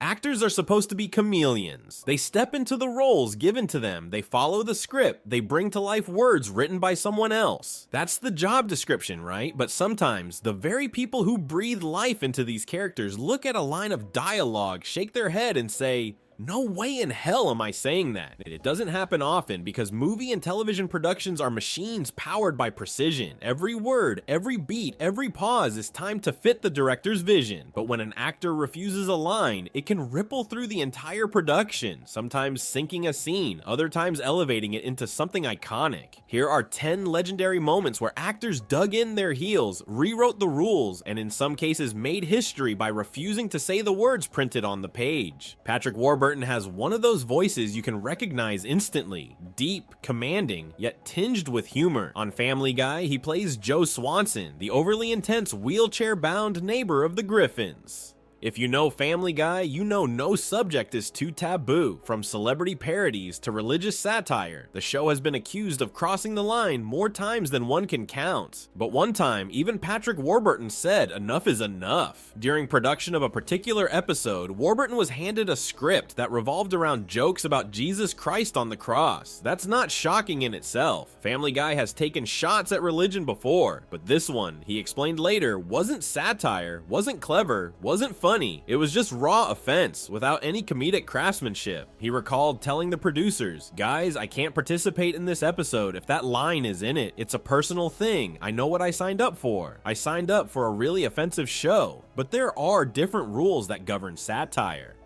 Actors are supposed to be chameleons. They step into the roles given to them, they follow the script, they bring to life words written by someone else. That's the job description, right? But sometimes, the very people who breathe life into these characters look at a line of dialogue, shake their head, and say, "No way in hell am I saying that." It doesn't happen often because movie and television productions are machines powered by precision. Every word, every beat, every pause is timed to fit the director's vision. But when an actor refuses a line, it can ripple through the entire production, sometimes sinking a scene, other times elevating it into something iconic. Here are 10 legendary moments where actors dug in their heels, rewrote the rules, and in some cases made history by refusing to say the words printed on the page. Patrick Warburton has one of those voices you can recognize instantly, deep, commanding, yet tinged with humor. On Family Guy, he plays Joe Swanson, the overly intense wheelchair-bound neighbor of the Griffins. If you know Family Guy, you know no subject is too taboo. From celebrity parodies to religious satire, the show has been accused of crossing the line more times than one can count. But one time, even Patrick Warburton said enough is enough. During production of a particular episode, Warburton was handed a script that revolved around jokes about Jesus Christ on the cross. That's not shocking in itself. Family Guy has taken shots at religion before, but this one, he explained later, wasn't satire, wasn't clever, wasn't funny. It was just raw offense without any comedic craftsmanship. He recalled telling the producers, "Guys, I can't participate in this episode if that line is in it. It's a personal thing. I know what I signed up for. I signed up for a really offensive show." But there are different rules that govern satire.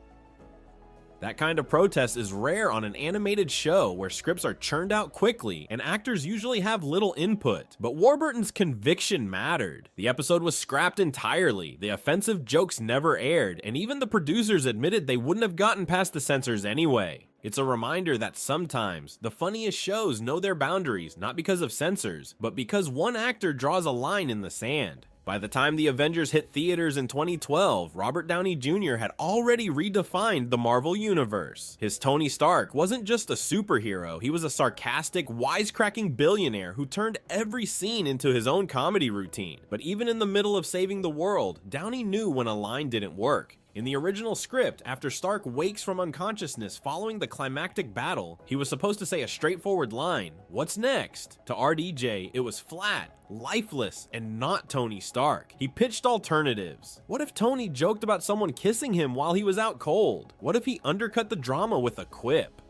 That kind of protest is rare on an animated show where scripts are churned out quickly and actors usually have little input. But Warburton's conviction mattered. The episode was scrapped entirely, the offensive jokes never aired, and even the producers admitted they wouldn't have gotten past the censors anyway. It's a reminder that sometimes the funniest shows know their boundaries, not because of censors, but because one actor draws a line in the sand. By the time the Avengers hit theaters in 2012, Robert Downey Jr. had already redefined the Marvel Universe. His Tony Stark wasn't just a superhero, he was a sarcastic, wisecracking billionaire who turned every scene into his own comedy routine. But even in the middle of saving the world, Downey knew when a line didn't work. In the original script, after Stark wakes from unconsciousness following the climactic battle, he was supposed to say a straightforward line, "What's next?" To RDJ, it was flat, lifeless, and not Tony Stark. He pitched alternatives. What if Tony joked about someone kissing him while he was out cold? What if he undercut the drama with a quip?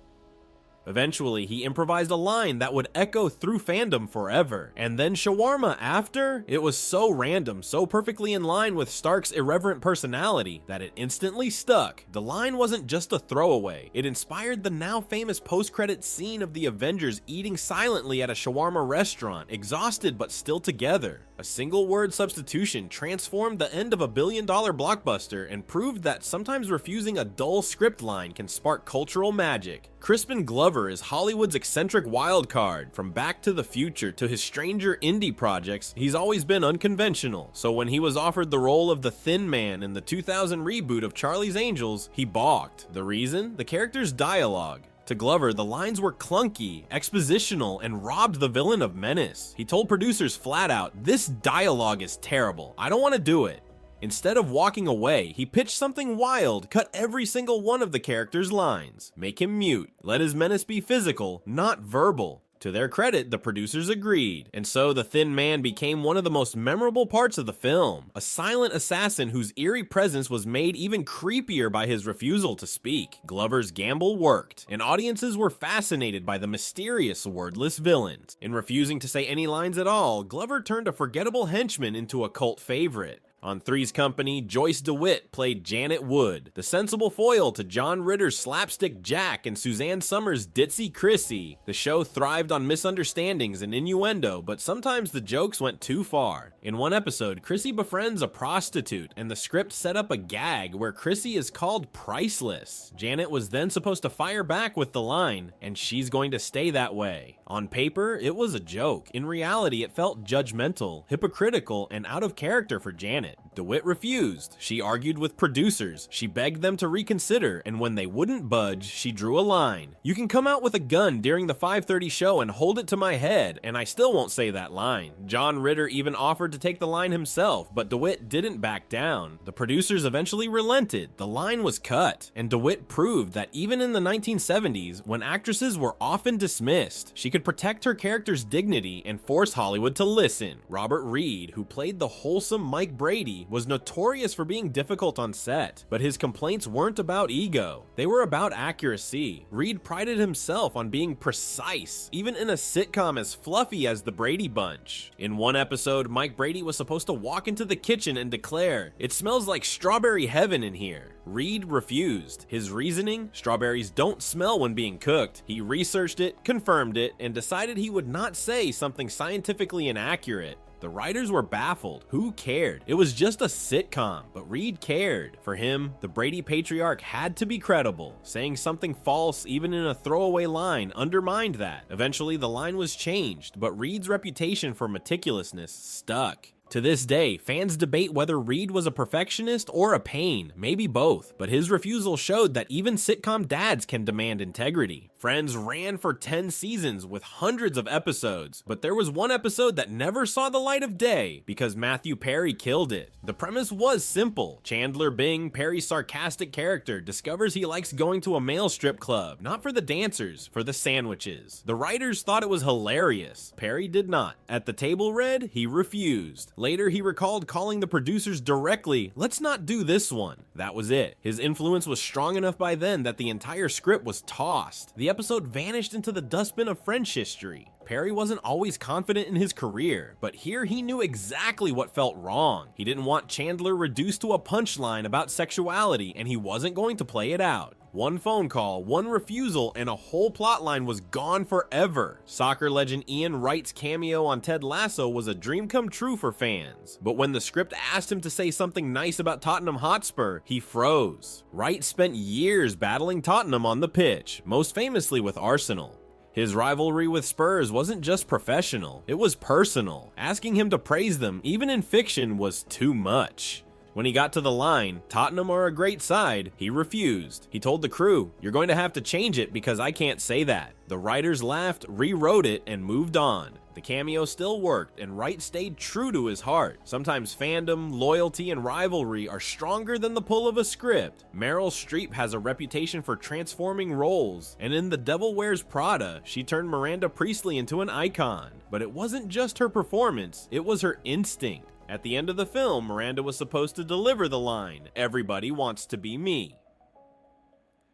Eventually, he improvised a line that would echo through fandom forever. And then shawarma after? It was so random, so perfectly in line with Stark's irreverent personality that it instantly stuck. The line wasn't just a throwaway. It inspired the now famous post-credit scene of the Avengers eating silently at a shawarma restaurant, exhausted but still together. A single word substitution transformed the end of a billion-dollar blockbuster and proved that sometimes refusing a dull script line can spark cultural magic. Crispin Glover is Hollywood's eccentric wildcard. From Back to the Future to his stranger indie projects, he's always been unconventional. So when he was offered the role of the Thin Man in the 2000 reboot of Charlie's Angels, he balked. The reason? The character's dialogue. To Glover, the lines were clunky, expositional, and robbed the villain of menace. He told producers flat out, "This dialogue is terrible. I don't want to do it." Instead of walking away, he pitched something wild, cut every single one of the character's lines, make him mute, let his menace be physical, not verbal. To their credit, the producers agreed, and so the Thin Man became one of the most memorable parts of the film, a silent assassin whose eerie presence was made even creepier by his refusal to speak. Glover's gamble worked, and audiences were fascinated by the mysterious, wordless villains. In refusing to say any lines at all, Glover turned a forgettable henchman into a cult favorite. On Three's Company, Joyce DeWitt played Janet Wood, the sensible foil to John Ritter's slapstick Jack and Suzanne Summers' ditzy Chrissy. The show thrived on misunderstandings and innuendo, but sometimes the jokes went too far. In one episode, Chrissy befriends a prostitute, and the script set up a gag where Chrissy is called priceless. Janet was then supposed to fire back with the line, "And she's going to stay that way." On paper, it was a joke. In reality, it felt judgmental, hypocritical, and out of character for Janet. it. DeWitt refused. She argued with producers. She begged them to reconsider, and when they wouldn't budge, she drew a line. You can come out with a gun during the 5:30 show and hold it to my head, and I still won't say that line. John Ritter even offered to take the line himself, but DeWitt didn't back down. The producers eventually relented. The line was cut, and DeWitt proved that even in the 1970s, when actresses were often dismissed, she could protect her character's dignity and force Hollywood to listen. Robert Reed, who played the wholesome Mike Brady, was notorious for being difficult on set, but his complaints weren't about ego. They were about accuracy. Reed prided himself on being precise, even in a sitcom as fluffy as The Brady Bunch. In one episode, Mike Brady was supposed to walk into the kitchen and declare, "It smells like strawberry heaven in here." Reed refused. His reasoning? Strawberries don't smell when being cooked. He researched it, confirmed it, and decided he would not say something scientifically inaccurate. The writers were baffled. Who cared? It was just a sitcom, but Reed cared. For him, the Brady patriarch had to be credible. Saying something false, even in a throwaway line, undermined that. Eventually, the line was changed, but Reed's reputation for meticulousness stuck. To this day, fans debate whether Reed was a perfectionist or a pain, maybe both, but his refusal showed that even sitcom dads can demand integrity. Friends ran for 10 seasons with hundreds of episodes, but there was one episode that never saw the light of day because Matthew Perry killed it. The premise was simple. Chandler Bing, Perry's sarcastic character, discovers he likes going to a male strip club, not for the dancers, for the sandwiches. The writers thought it was hilarious. Perry did not. At the table read, he refused. Later, he recalled calling the producers directly, "Let's not do this one." That was it. His influence was strong enough by then that the entire script was tossed. The episode vanished into the dustbin of French history. Perry wasn't always confident in his career, but here he knew exactly what felt wrong. He didn't want Chandler reduced to a punchline about sexuality, and he wasn't going to play it out. One phone call, one refusal, and a whole plotline was gone forever. Soccer legend Ian Wright's cameo on Ted Lasso was a dream come true for fans. But when the script asked him to say something nice about Tottenham Hotspur, he froze. Wright spent years battling Tottenham on the pitch, most famously with Arsenal. His rivalry with Spurs wasn't just professional, it was personal. Asking him to praise them, even in fiction, was too much. When he got to the line, "Tottenham are a great side," he refused. He told the crew, "You're going to have to change it because I can't say that." The writers laughed, rewrote it, and moved on. The cameo still worked, and Wright stayed true to his heart. Sometimes fandom, loyalty, and rivalry are stronger than the pull of a script. Meryl Streep has a reputation for transforming roles, and in The Devil Wears Prada, she turned Miranda Priestley into an icon. But it wasn't just her performance, it was her instinct. At the end of the film, Miranda was supposed to deliver the line, "Everybody wants to be me."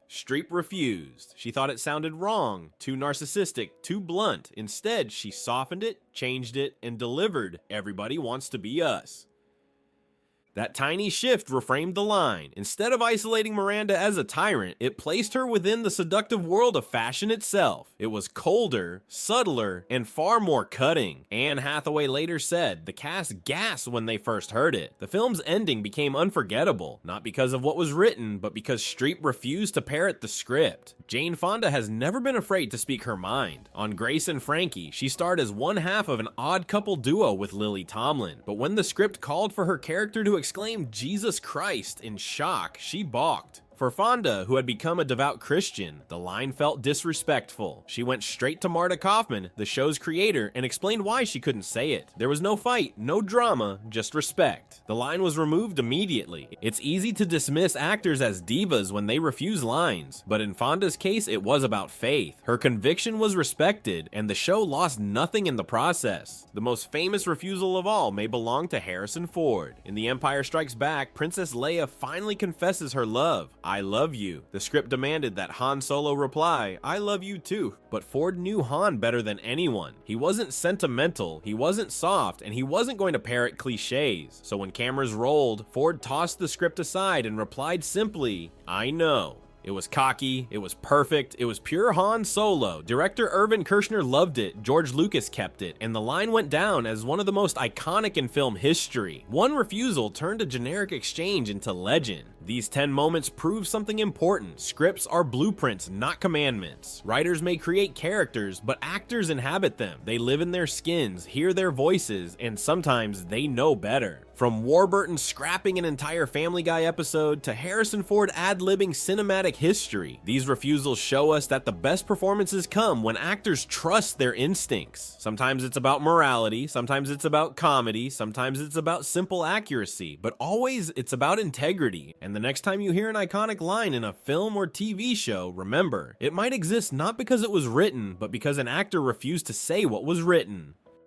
Streep refused. She thought it sounded wrong, too narcissistic, too blunt. Instead, she softened it, changed it, and delivered, "Everybody wants to be us." That tiny shift reframed the line. Instead of isolating Miranda as a tyrant, it placed her within the seductive world of fashion itself. It was colder, subtler, and far more cutting. Anne Hathaway later said, "The cast gasped when they first heard it." The film's ending became unforgettable, not because of what was written, but because Streep refused to parrot the script. Jane Fonda has never been afraid to speak her mind. On Grace and Frankie, she starred as one half of an odd couple duo with Lily Tomlin, but when the script called for her character to exclaim "Jesus Christ" in shock, she balked. For Fonda, who had become a devout Christian, the line felt disrespectful. She went straight to Marta Kaufman, the show's creator, and explained why she couldn't say it. There was no fight, no drama, just respect. The line was removed immediately. It's easy to dismiss actors as divas when they refuse lines, but in Fonda's case, it was about faith. Her conviction was respected, and the show lost nothing in the process. The most famous refusal of all may belong to Harrison Ford. In The Empire Strikes Back, Princess Leia finally confesses her love. "I love you." The script demanded that Han Solo reply, "I love you too." But Ford knew Han better than anyone. He wasn't sentimental, he wasn't soft, and he wasn't going to parrot cliches. So when cameras rolled, Ford tossed the script aside and replied simply, "I know." It was cocky, it was perfect, it was pure Han Solo. Director Irvin Kershner loved it, George Lucas kept it, and the line went down as one of the most iconic in film history. One refusal turned a generic exchange into legend. These 10 moments prove something important. Scripts are blueprints, not commandments. Writers may create characters, but actors inhabit them. They live in their skins, hear their voices, and sometimes they know better. From Warburton scrapping an entire Family Guy episode to Harrison Ford ad-libbing cinematic history, these refusals show us that the best performances come when actors trust their instincts. Sometimes it's about morality, sometimes it's about comedy, sometimes it's about simple accuracy, but always it's about integrity. And the next time you hear an iconic line in a film or TV show, remember, it might exist not because it was written, but because an actor refused to say what was written.